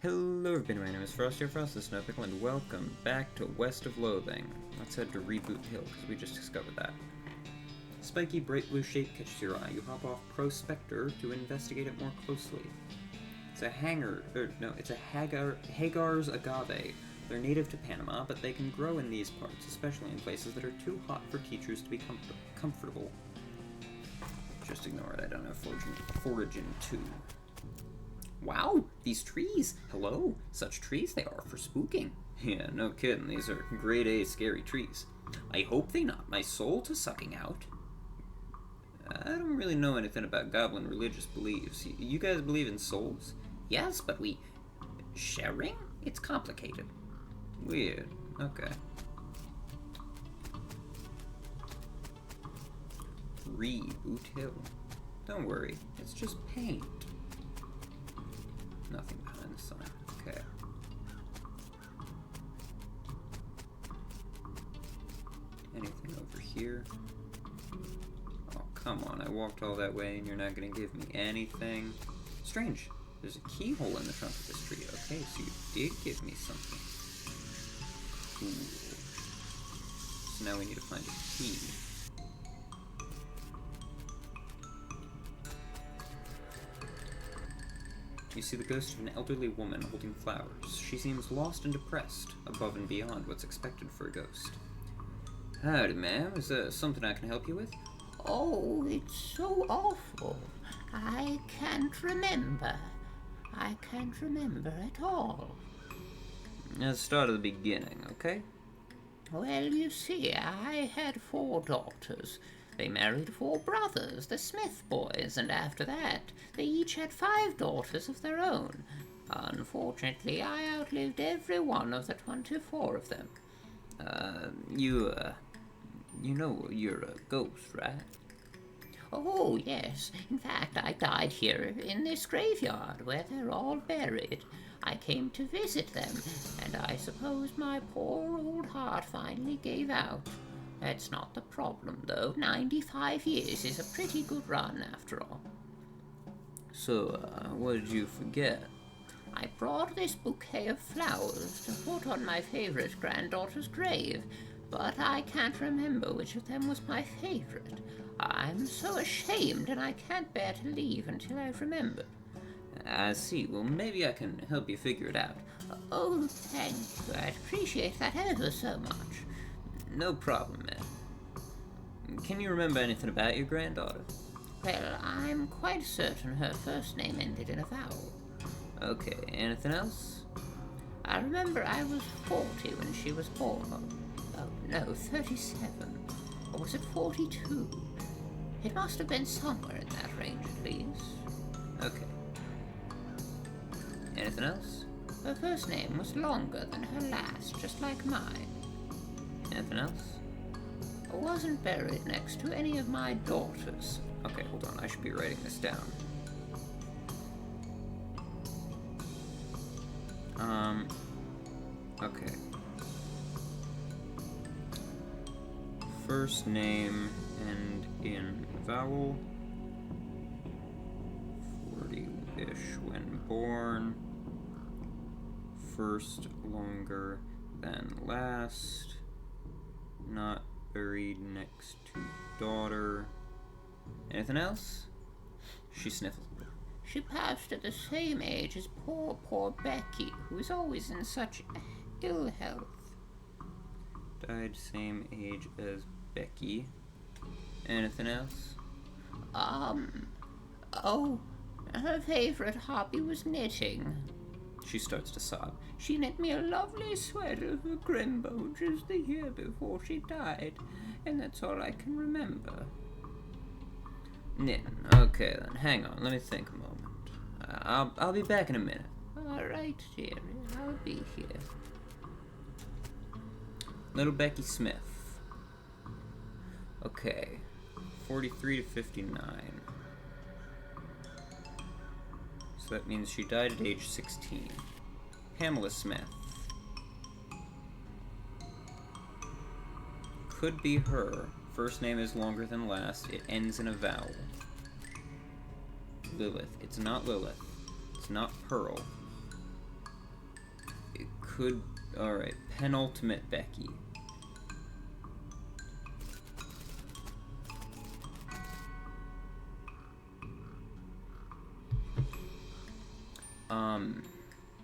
Hello everybody, my name is Frost here, Frost the Snowpickle, and welcome back to West of Loathing. Let's head to Reboot Hill, because we just discovered that. Spiky, bright blue shape catches your eye. You hop off Prospector to investigate it more closely. It's a Hagar's agave. They're native to Panama, but they can grow in these parts, especially in places that are too hot for teachers to be comfortable. Just ignore it, I don't have Foraging 2. Wow, these trees! Hello! Such trees they are for spooking. Yeah, no kidding, these are grade A scary trees. I hope they knock my soul to sucking out. I don't really know anything about goblin religious beliefs. You guys believe in souls? Yes, but we... sharing? It's complicated. Weird. Okay. Reboot Hill. Don't worry, it's just paint. Nothing behind the sign. Okay. Anything over here? Oh, come on. I walked all that way and you're not going to give me anything. Strange. There's a keyhole in the trunk of this tree. Okay, so you did give me something. Cool. So now we need to find a key. You see the ghost of an elderly woman holding flowers. She seems lost and depressed, above and beyond what's expected for a ghost. Howdy, ma'am. Is there something I can help you with? Oh, it's so awful. I can't remember. I can't remember at all. Let's start at the beginning, okay? Well, you see, I had 4 daughters. They married 4 brothers, the Smith boys, and after that, they each had 5 daughters of their own. Unfortunately, I outlived every one of the 24 of them. You know you're a ghost, right? Oh, yes. In fact, I died here in this graveyard where they're all buried. I came to visit them, and I suppose my poor old heart finally gave out. That's not the problem, though. 95 years is a pretty good run, after all. So, what did you forget? I brought this bouquet of flowers to put on my favorite granddaughter's grave, but I can't remember which of them was my favorite. I'm so ashamed, and I can't bear to leave until I remember. I see. Well, maybe I can help you figure it out. Oh, thank you. I'd appreciate that ever so much. No problem, man. Can you remember anything about your granddaughter? Well, I'm quite certain her first name ended in a vowel. Okay, anything else? I remember I was 40 when she was born. Oh, no, 37. Or was it 42? It must have been somewhere in that range, at least. Okay. Anything else? Her first name was longer than her last, just like mine. Anything else? I wasn't buried next to any of my daughters. Okay, hold on. I should be writing this down. Okay. First name end in vowel. 40-ish when born. First longer than last. Not buried next to daughter. Anything else? She sniffles. She passed at the same age as poor Becky, who was always in such ill health. Died same age as Becky. Anything else? Oh, her favorite hobby was knitting. She starts to sob. She knit me a lovely sweater for Grimbo just the year before she died, and that's all I can remember. Knitting. Okay then, hang on, let me think a moment. I'll be back in a minute. All right, dearie, I'll be here. Little Becky Smith. Okay, 43 to 59. So that means she died at age 16. Pamela Smith. Could be her. First name is longer than last. It ends in a vowel. Lilith. It's not Lilith. It's not Pearl. Could... Alright, penultimate Becky.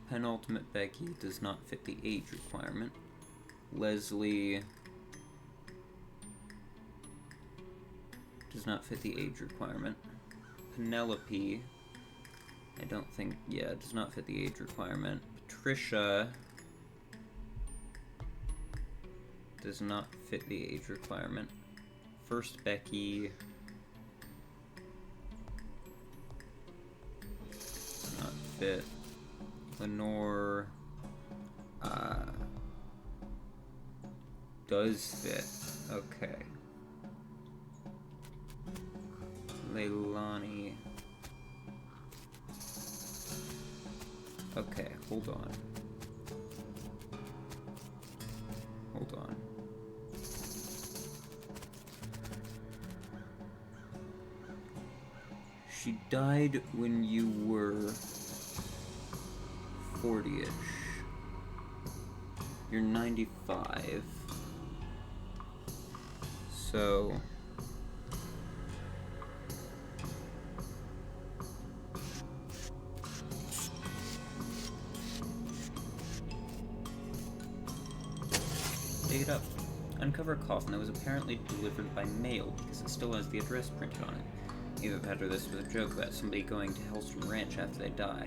Penultimate Becky does not fit the age requirement. Leslie does not fit the age requirement. Penelope, I don't think, yeah, does not fit the age requirement. Patricia does not fit the age requirement. First Becky does not fit. Lenore does fit. Okay. Leilani. Okay, hold on. Hold on. She died when you were 40-ish. You're 95. So... dig it up. Uncover a coffin that was apparently delivered by mail because it still has the address printed on it. Either that or this was a joke about somebody going to Hellstrom Ranch after they die.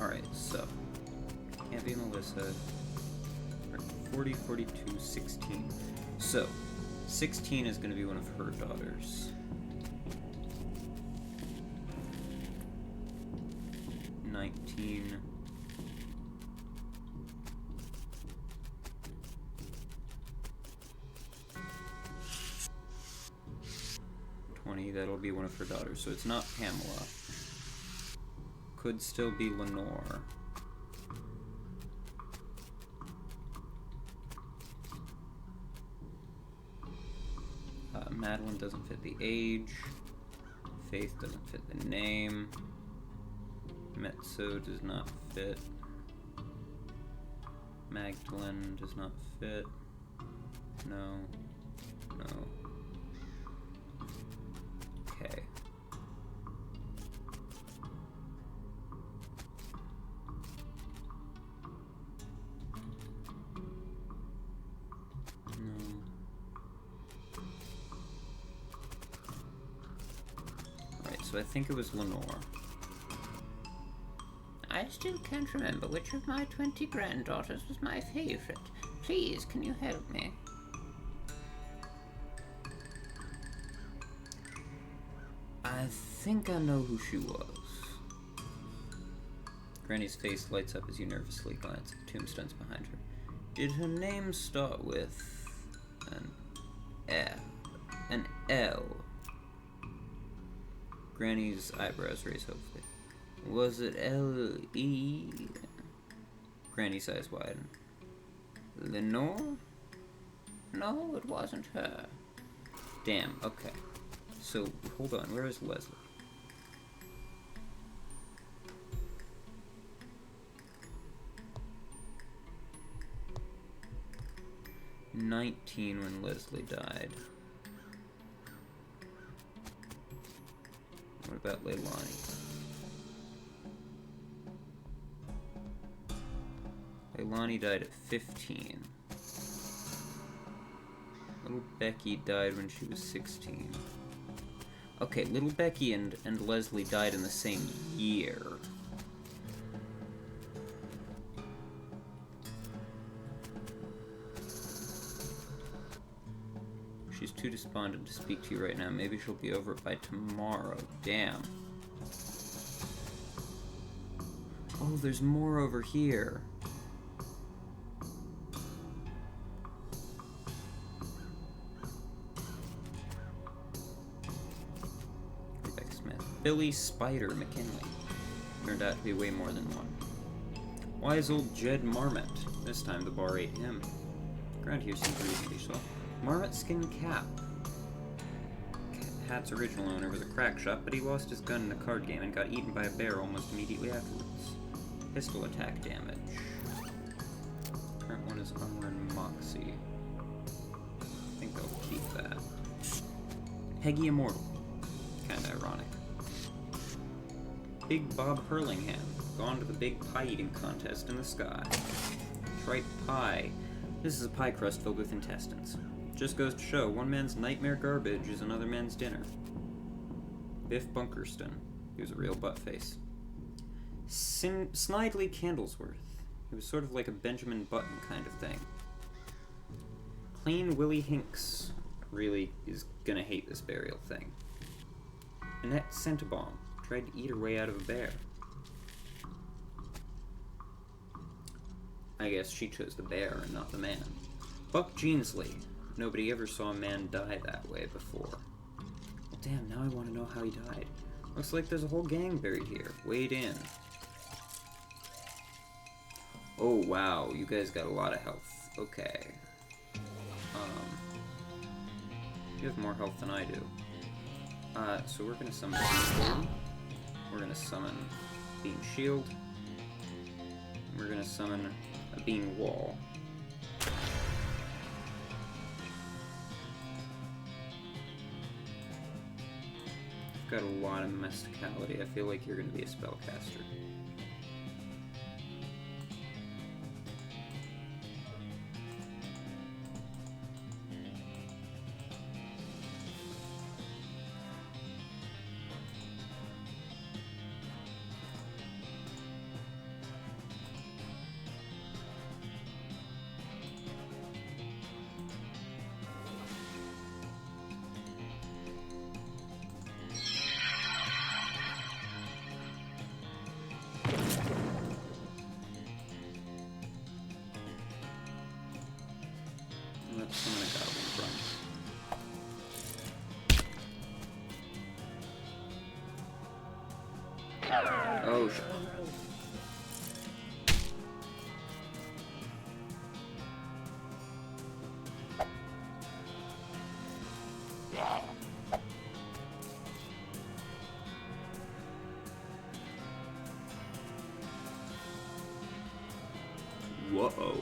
Alright, so. Can't be Melissa. 40, 42, 16. So, 16 is going to be one of her daughters. 19. 20, that'll be one of her daughters. So it's not Pamela. Could still be Lenore. Madeline doesn't fit the age. Faith doesn't fit the name. Metso does not fit. Magdalene does not fit. No. No. Okay. So I think it was Lenore. I still can't remember which of my 20 granddaughters was my favorite. Please, can you help me? I think I know who she was. Granny's face lights up as you nervously glance at the tombstones behind her. Did her name start with an F? An L? Granny's eyebrows raise hopefully. Was it L-E? Granny's eyes widen. Lenore? No, it wasn't her. Damn, okay. So, hold on, where is Leslie? "19 when Leslie died. What about Leilani? Leilani died at 15. Little Becky died when she was 16. Okay, little Becky and Leslie died in the same year. She's too despondent to speak to you right now. Maybe she'll be over it by tomorrow. Damn. Oh, there's more over here. Rebecca Smith. Billy Spider McKinley. Turned out to be way more than one. Why is old Jed Marmot? This time the bar ate him. Around here seems reasonably so. Marmot Skin Cap. Hat's original owner was a crack shot, but he lost his gun in a card game and got eaten by a bear almost immediately afterwards. Pistol attack damage. Current one is Armor and Moxie. I think I'll keep that. Peggy Immortal. Kinda ironic. Big Bob Hurlingham. Gone to the big pie eating contest in the sky. Tripe Pie. This is a pie crust filled with intestines. Just goes to show, one man's nightmare garbage is another man's dinner. Biff Bunkerston. He was a real buttface. Snidely Candlesworth. He was sort of like a Benjamin Button kind of thing. Clean Willie Hinks. Really is gonna hate this burial thing. Annette Centabong. Tried to eat her way out of a bear. I guess she chose the bear and not the man. Buck Jeansley. Nobody ever saw a man die that way before. Well, damn, now I want to know how he died. Looks like there's a whole gang buried here. Wade in. Oh, wow, you guys got a lot of health. Okay. You have more health than I do. So we're gonna summon Bean. We're gonna summon Bean Shield. We're gonna summon a Bean Wall. I've got a lot of Mysticality. I feel like you're gonna be a spellcaster. Let's summon a goblin from. Oh, shit. Whoa.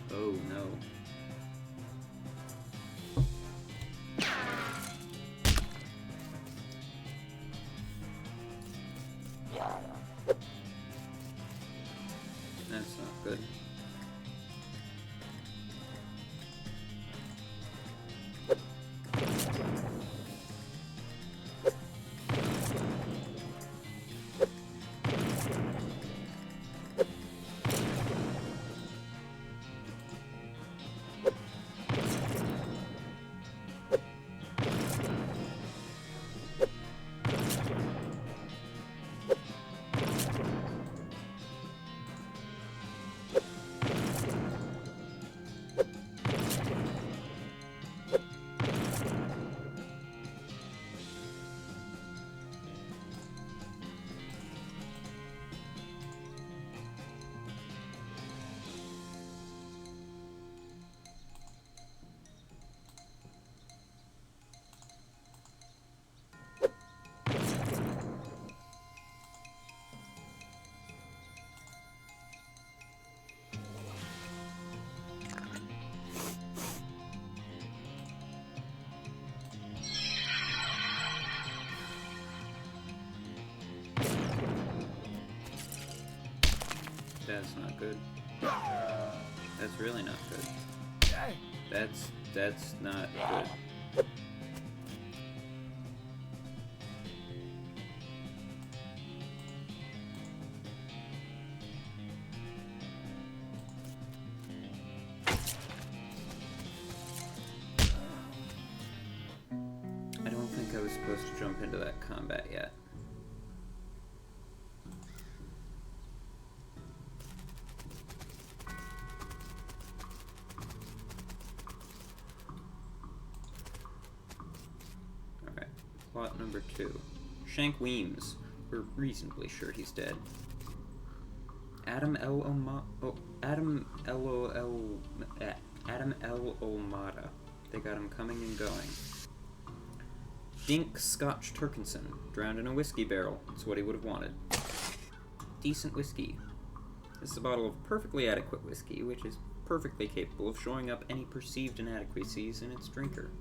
Oh no. That's not good. That's not good. That's really not good. That's not good. I don't think I was supposed to jump into that combat yet. Alright, plot number 2. Shank Weems. We're reasonably sure he's dead. Adam L. Omada. They got him coming and going. Dink Scotch Turkinson, drowned in a whiskey barrel. That's what he would have wanted. Decent whiskey. This is a bottle of perfectly adequate whiskey, which is perfectly capable of showing up any perceived inadequacies in its drinker.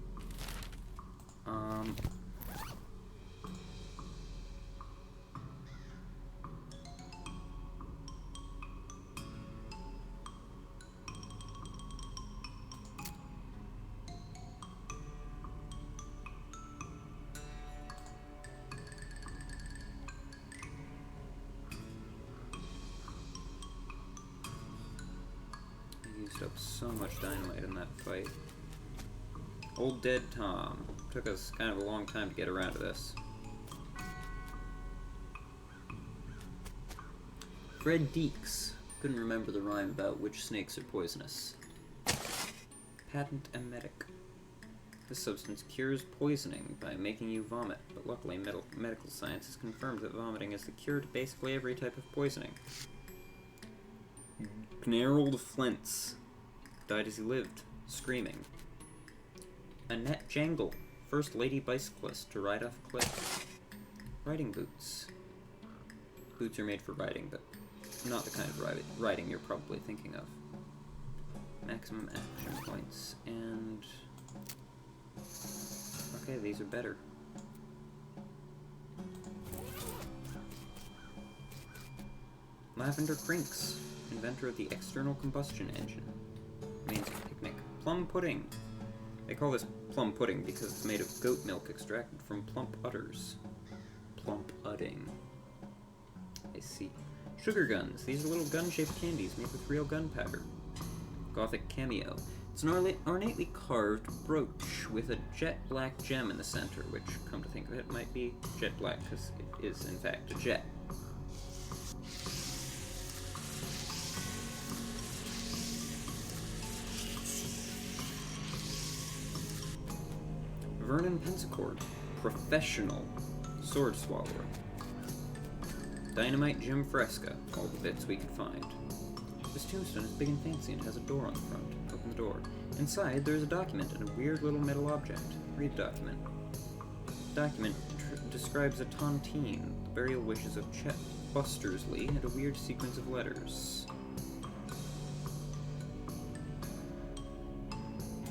Used up so much dynamite in that fight. Old Dead Tom. Took us kind of a long time to get around to this. Fred Deeks. Couldn't remember the rhyme about which snakes are poisonous. Patent emetic. This substance cures poisoning by making you vomit, but luckily medical science has confirmed that vomiting is the cure to basically every type of poisoning. Gnarled Flints. Died as he lived, screaming. Annette Jangle. First lady bicyclist to ride off a cliff. Riding boots. Boots are made for riding, but not the kind of riding you're probably thinking of. Maximum action points, and... okay, these are better. Lavender Crinks. Inventor of the external combustion engine. Means picnic. Plum pudding. They call this plum pudding because it's made of goat milk extracted from plump udders. Plump udding. I see. Sugar guns. These are little gun-shaped candies made with real gunpowder. Gothic cameo. It's an ornately carved brooch with a jet black gem in the center, which, come to think of it, might be jet black because it is, in fact, a jet. Vernon Pensacord, professional sword swallower. Dynamite Jim Fresca, all the bits we could find. This tombstone is big and fancy and has a door on the front. Open the door. Inside, there's a document and a weird little metal object. Read the document. The document describes a tontine, the burial wishes of Chet Bustersley, and a weird sequence of letters.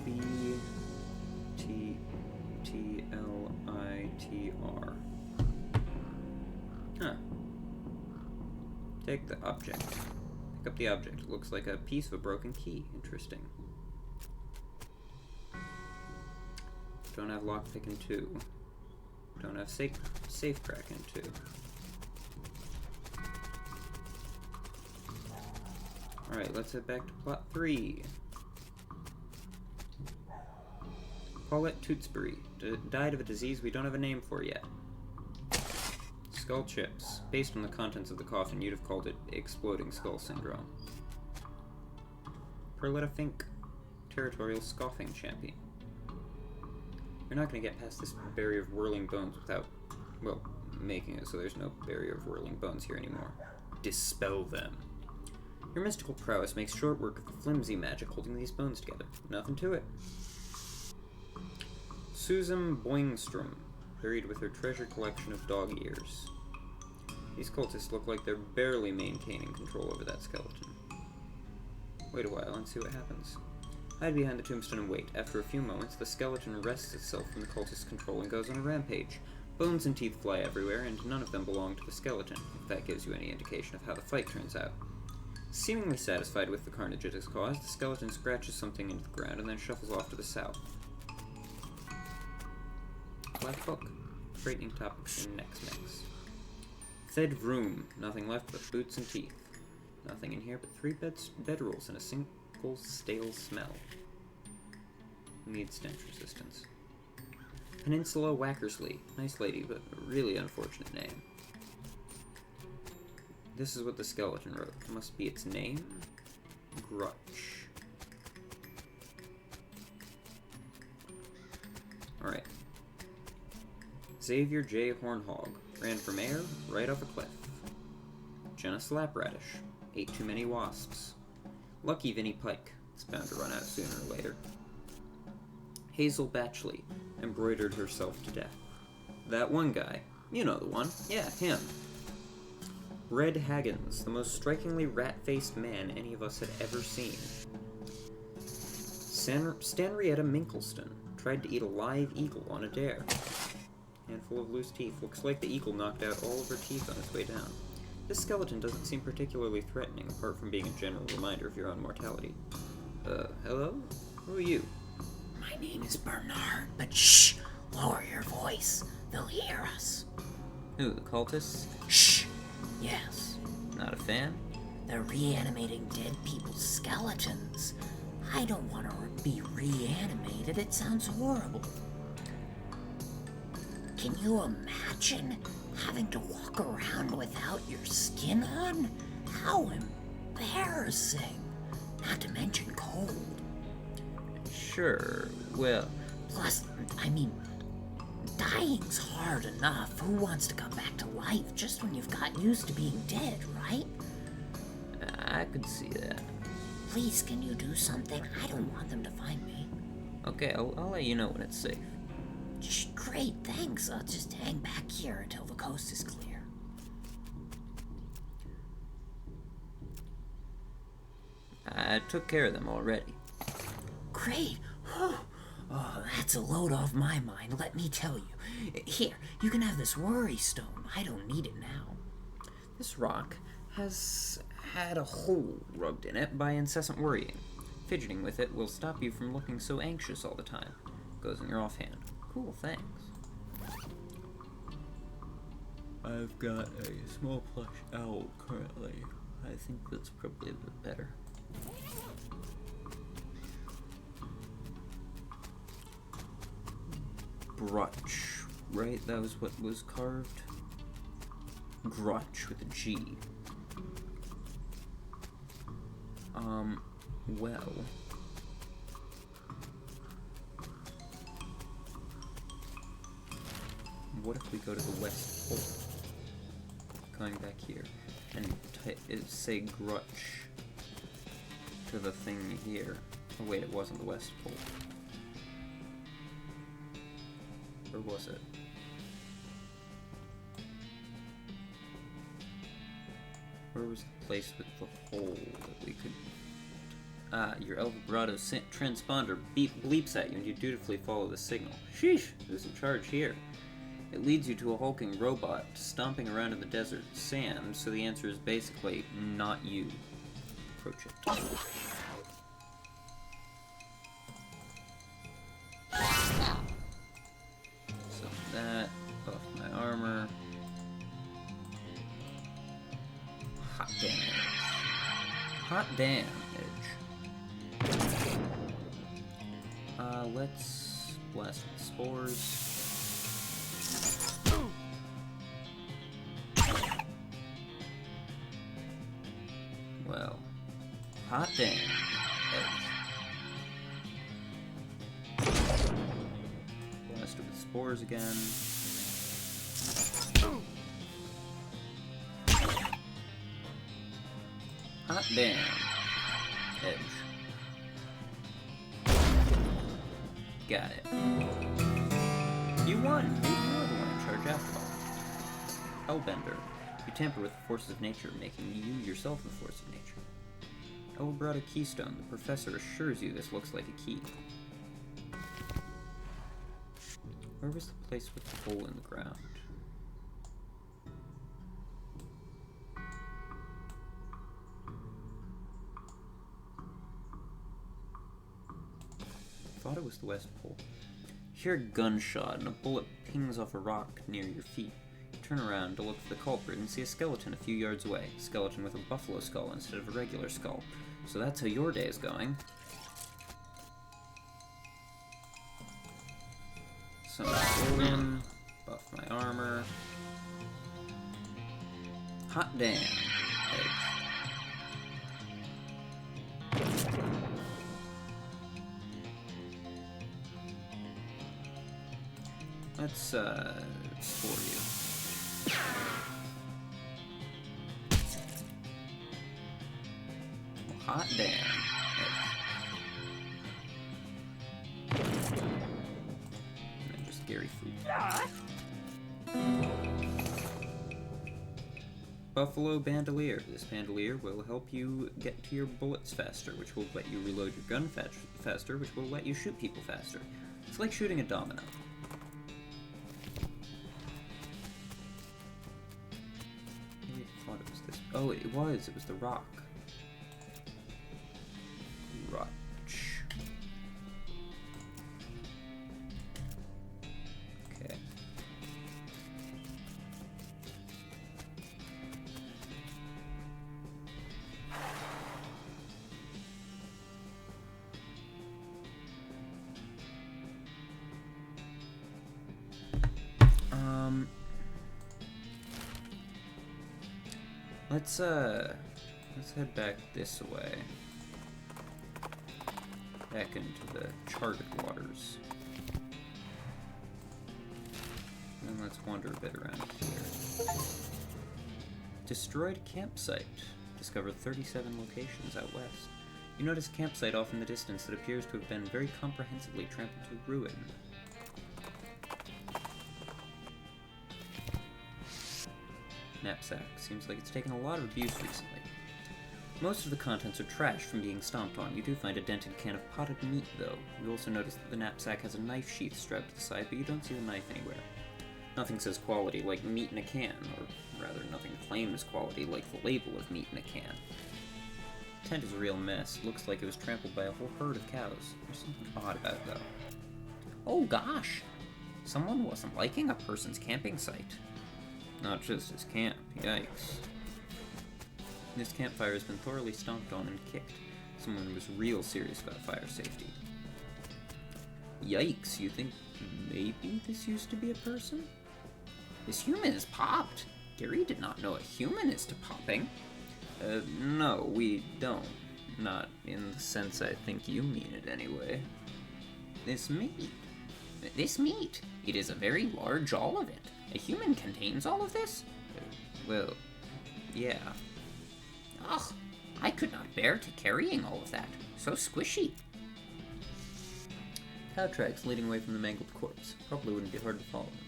B-T-T-L-I-T-R. Huh. Take the object. Pick up the object. It looks like a piece of a broken key. Interesting. Don't have lockpick in 2. Don't have safe crack in 2. Alright, let's head back to plot 3. Paulette Tewksbury died of a disease we don't have a name for yet. Skull chips. Based on the contents of the coffin, you'd have called it exploding skull syndrome. Perletta Fink. Territorial scoffing champion. You're not going to get past this barrier of whirling bones without, well, making it so there's no barrier of whirling bones here anymore. Dispel them. Your mystical prowess makes short work of the flimsy magic holding these bones together. Nothing to it. Susan Boingstrom, buried with her treasure collection of dog ears. These cultists look like they're barely maintaining control over that skeleton. Wait a while and see what happens. Hide behind the tombstone and wait. After a few moments, the skeleton wrests itself from the cultist's control and goes on a rampage. Bones and teeth fly everywhere, and none of them belong to the skeleton, if that gives you any indication of how the fight turns out. Seemingly satisfied with the carnage it has caused, the skeleton scratches something into the ground and then shuffles off to the south. Black book. Frightening topics in next mix. Fed room. Nothing left but boots and teeth. Nothing in here but 3 bedrolls and a single stale smell. Needs stench resistance. Peninsula Wackersley. Nice lady, but a really unfortunate name. This is what the skeleton wrote. Must be its name. Grutch. Alright. Xavier J. Hornhog. Ran for mayor, right off a cliff. Jenna Slapradish. Ate too many wasps. Lucky Vinnie Pike. It's bound to run out sooner or later. Hazel Batchley. Embroidered herself to death. That one guy. You know the one. Yeah, him. Red Haggins, the most strikingly rat-faced man any of us had ever seen. Stanrietta Minkleston tried to eat a live eagle on a dare. Handful of loose teeth. Looks like the eagle knocked out all of her teeth on its way down. This skeleton doesn't seem particularly threatening, apart from being a general reminder of your own mortality. Hello? Who are you? My name is Bernard, but shh! Lower your voice. They'll hear us. Who, the cultists? Shh! Yes. Not a fan? They're reanimating dead people's skeletons. I don't want to be reanimated. It sounds horrible. Can you imagine having to walk around without your skin on? How embarrassing. Not to mention cold. Sure, well... Plus, I mean, dying's hard enough. Who wants to come back to life just when you've got used to being dead, right? I could see that. Please, can you do something? I don't want them to find me. Okay, I'll let you know when it's safe. Great, thanks. I'll just hang back here until the coast is clear. I took care of them already. Great. Oh, that's a load off my mind, let me tell you. Here, you can have this worry stone. I don't need it now. This rock has had a hole rubbed in it by incessant worrying. Fidgeting with it will stop you from looking so anxious all the time. Goes in your offhand. Cool, thanks. I've got a small plush owl currently. I think that's probably a bit better. Grutch, right? That was what was carved? Grutch with a G. Well... What if we go to the West Pole? Going back here, and say Grutch to the thing here. Oh wait, it wasn't the West Pole. Or was it? Where was the place with the hole that we could... your El Vibrato transponder bleeps at you and you dutifully follow the signal. Sheesh, who's in charge here? It leads you to a hulking robot stomping around in the desert sand, so the answer is basically not you. Approach it. So that, buff my armor. Hot damage. Hot damage. Let's blast with spores. Well, hot damn. Blast it with spores again. Hot damn. Edge. Got it. You won! Maybe you are the one in charge after all. Hellbender. You tamper with the forces of nature, making you yourself the force of nature. El Vibrato Keystone. The professor assures you this looks like a key. Where was the place with the hole in the ground? thought it was the West Pole. You hear a gunshot, and a bullet pings off a rock near your feet. You turn around to look for the culprit and see a skeleton a few yards away. A skeleton with a buffalo skull instead of a regular skull. So that's how your day is going. Some sodium, buff my armor. Hot damn. Let's, for you. Well, hot damn. And then just Gary food. Buffalo Bandolier. This bandolier will help you get to your bullets faster, which will let you reload your gun faster, which will let you shoot people faster. It's like shooting a domino. Oh, it was the rock. Roch. Okay. Let's head back this way. Back into the charted waters. And let's wander a bit around here. Destroyed campsite. Discovered 37 locations out west. You notice a campsite off in the distance that appears to have been very comprehensively trampled to ruin. Knapsack. Seems like it's taken a lot of abuse recently. Most of the contents are trash from being stomped on. You do find a dented can of potted meat, though. You also notice that the knapsack has a knife sheath strapped to the side, but you don't see the knife anywhere. Nothing says quality like meat in a can, or rather, nothing claims quality like the label of meat in a can. The tent is a real mess. Looks like it was trampled by a whole herd of cows. There's something odd about it, though. Oh gosh! Someone wasn't liking a person's camping site. Not just his camp, yikes. This campfire has been thoroughly stomped on and kicked. Someone was real serious about fire safety. Yikes, you think maybe this used to be a person? This human is popped. Gary did not know a human is to popping. No, we don't. Not in the sense I think you mean it anyway. This meat. It is a very large all of it. A human contains all of this? Well, yeah. Ugh, I could not bear to carrying all of that. So squishy. Cow tracks leading away from the mangled corpse. Probably wouldn't be hard to follow them.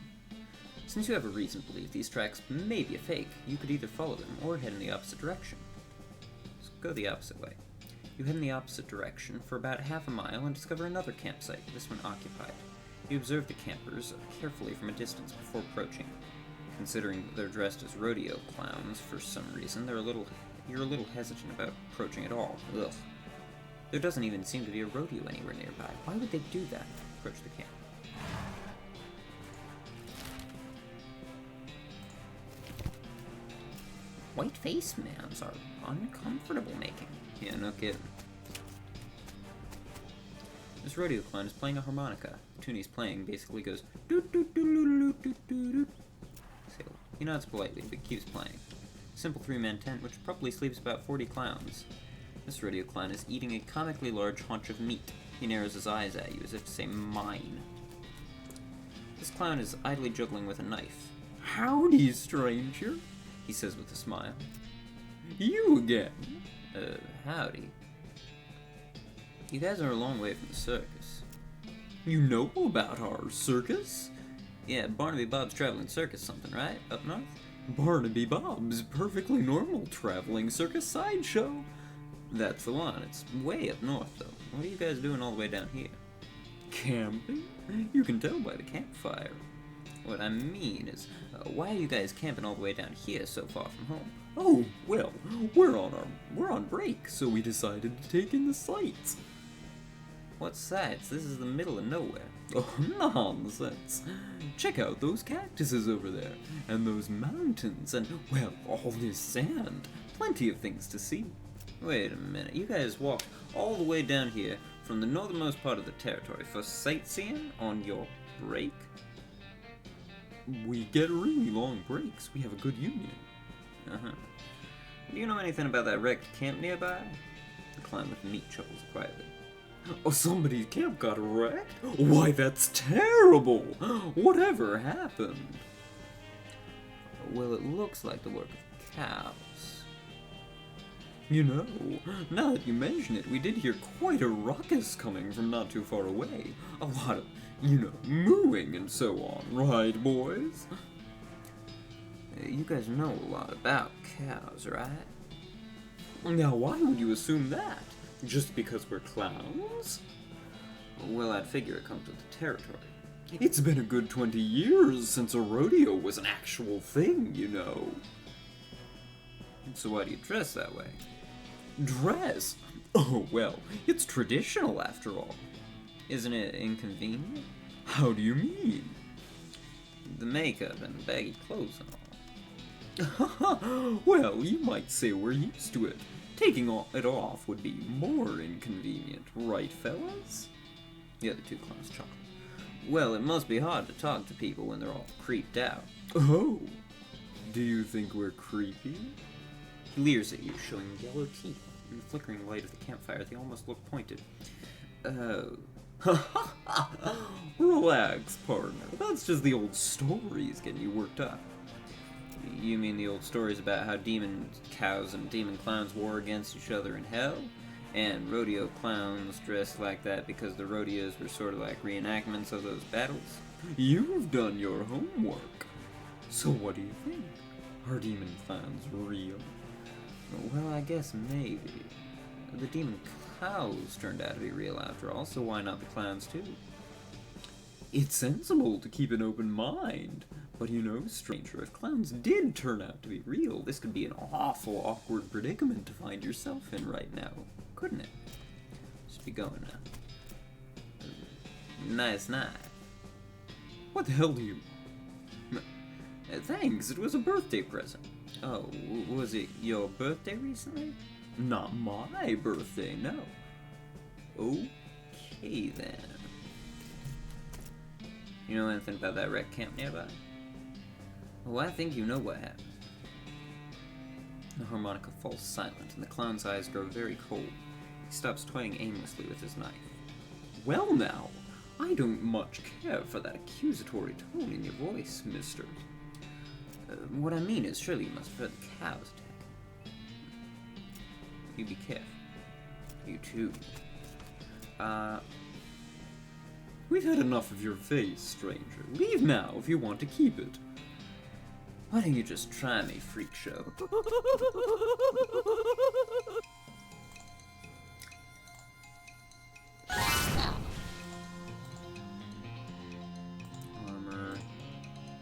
Since you have a reason to believe these tracks may be a fake, you could either follow them or head in the opposite direction. So go the opposite way. You head in the opposite direction for about half a mile and discover another campsite, this one occupied. You observe the campers carefully from a distance before approaching. Considering that they're dressed as rodeo clowns for some reason, you're a little hesitant about approaching at all. Ugh. There doesn't even seem to be a rodeo anywhere nearby. Why would they do that? Approach the camp. White face mans are uncomfortable making. Yeah, no kidding. This rodeo clown is playing a harmonica. The tune he's playing basically goes doot doot doot doot doot doot doot. He nods politely, but keeps playing. Simple three-man tent, which probably sleeps about 40 clowns. This rodeo clown is eating a comically large haunch of meat. He narrows his eyes at you as if to say, mine. This clown is idly juggling with a knife. Howdy, stranger, he says with a smile. You again? Howdy. You guys are a long way from the circus. You know about our circus? Yeah, Barnaby Bob's traveling circus something, right? Up north? Barnaby Bob's perfectly normal traveling circus sideshow. That's the one. It's way up north, though. What are you guys doing all the way down here? Camping? You can tell by the campfire. What I mean is, why are you guys camping all the way down here so far from home? Oh, well, we're on break, so we decided to take in the sights. What sights? This is the middle of nowhere. Oh, nonsense. Check out those cactuses over there, and those mountains, and, well, all this sand. Plenty of things to see. Wait a minute, you guys walked all the way down here from the northernmost part of the territory for sightseeing on your break? We get really long breaks. We have a good union. Uh-huh. Do you know anything about that wrecked camp nearby? The clown with the meat chuckles quietly. Oh, somebody's camp got wrecked? Why, that's terrible! Whatever happened? Well, it looks like the work of cows. You know, now that you mention it, we did hear quite a ruckus coming from not too far away. A lot of, mooing and so on, right, boys? You guys know a lot about cows, right? Now, why would you assume that? Just because we're clowns? Well, I'd figure it comes with the territory. It's been a good 20 years since a rodeo was an actual thing, you know. So why do you dress that way? Dress? Oh, well, it's traditional after all. Isn't it inconvenient? How do you mean? The makeup and the baggy clothes and all. Well, you might say we're used to it. Taking it off would be more inconvenient, right, fellas? The other two clowns chuckled. Well, it must be hard to talk to people when they're all creeped out. Oh, do you think we're creepy? He leers at you, showing yellow teeth. In the flickering light of the campfire, they almost look pointed. Oh. Relax, partner. That's just the old stories getting you worked up. You mean the old stories about how demon cows and demon clowns war against each other in hell? And rodeo clowns dressed like that because the rodeos were sort of like reenactments of those battles? You've done your homework. So what do you think? Are demon clowns real? Well, I guess maybe. The demon cows turned out to be real after all, so why not the clowns too? It's sensible to keep an open mind. But stranger, if clowns did turn out to be real, this could be an awful awkward predicament to find yourself in right now, couldn't it? Just be going now. Nice night. What the hell do you... Thanks, it was a birthday present. Oh, was it your birthday recently? Not my birthday, no. Okay, then. You know anything about that wreck camp nearby? Oh, I think you know what happened. The harmonica falls silent, and the clown's eyes grow very cold. He stops toying aimlessly with his knife. Well now, I don't much care for that accusatory tone in your voice, mister. What I mean is, surely you must have heard the cows attack. You be careful. You too. We've had enough of your face, stranger. Leave now if you want to keep it. Why don't you just try me, freak show? Armor.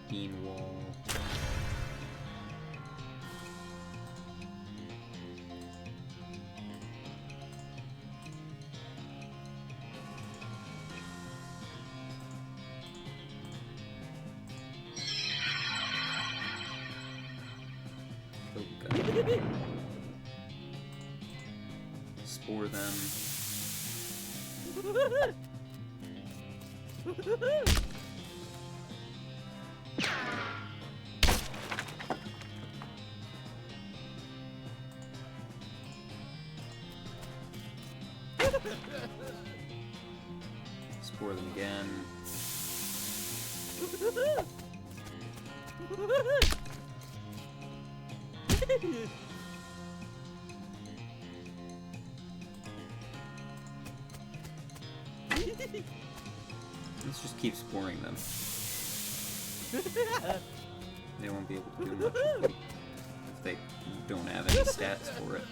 Bean wall. Spore them. Spore them again. Let's just keep sporing them. They won't be able to do much if they don't have any stats for it.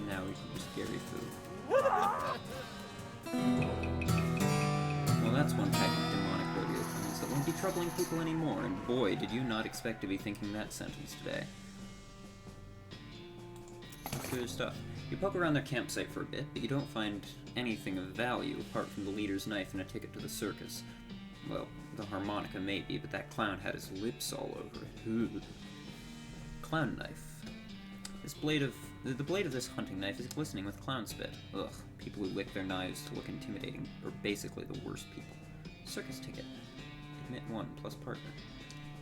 Now we can just carry food. Well, that's one type of demonic rodeo things that won't be troubling people anymore, and boy, did you not expect to be thinking that sentence today. Clear stuff. You poke around their campsite for a bit, but you don't find anything of value apart from the leader's knife and a ticket to the circus. Well, the harmonica maybe, but that clown had his lips all over it. Ooh. Clown knife. The blade of this hunting knife is glistening with clown spit. Ugh, people who lick their knives to look intimidating are basically the worst people. Circus ticket. Admit 1 plus partner.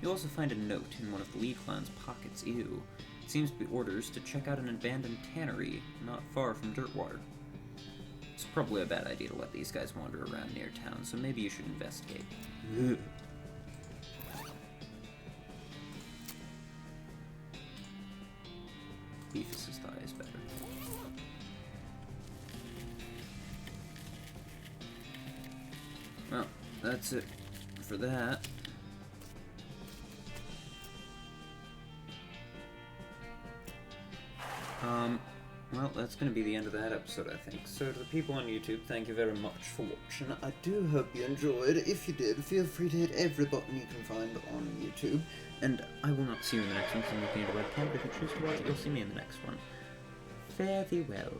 You'll also find a note in one of the lead clown's pockets. Ew. It seems to be orders to check out an abandoned tannery not far from Dirtwater. It's probably a bad idea to let these guys wander around near town, so maybe you should investigate. Ugh. Beefus's thigh is better. Well, that's it for that. Well, that's going to be the end of that episode, I think. So to the people on YouTube, thank you very much for watching. I do hope you enjoyed. If you did, feel free to hit every button you can find on YouTube. And I will not see you in the next one because I'm looking at a webcam, but if you choose to watch it, you'll see me in the next one. Fare thee well.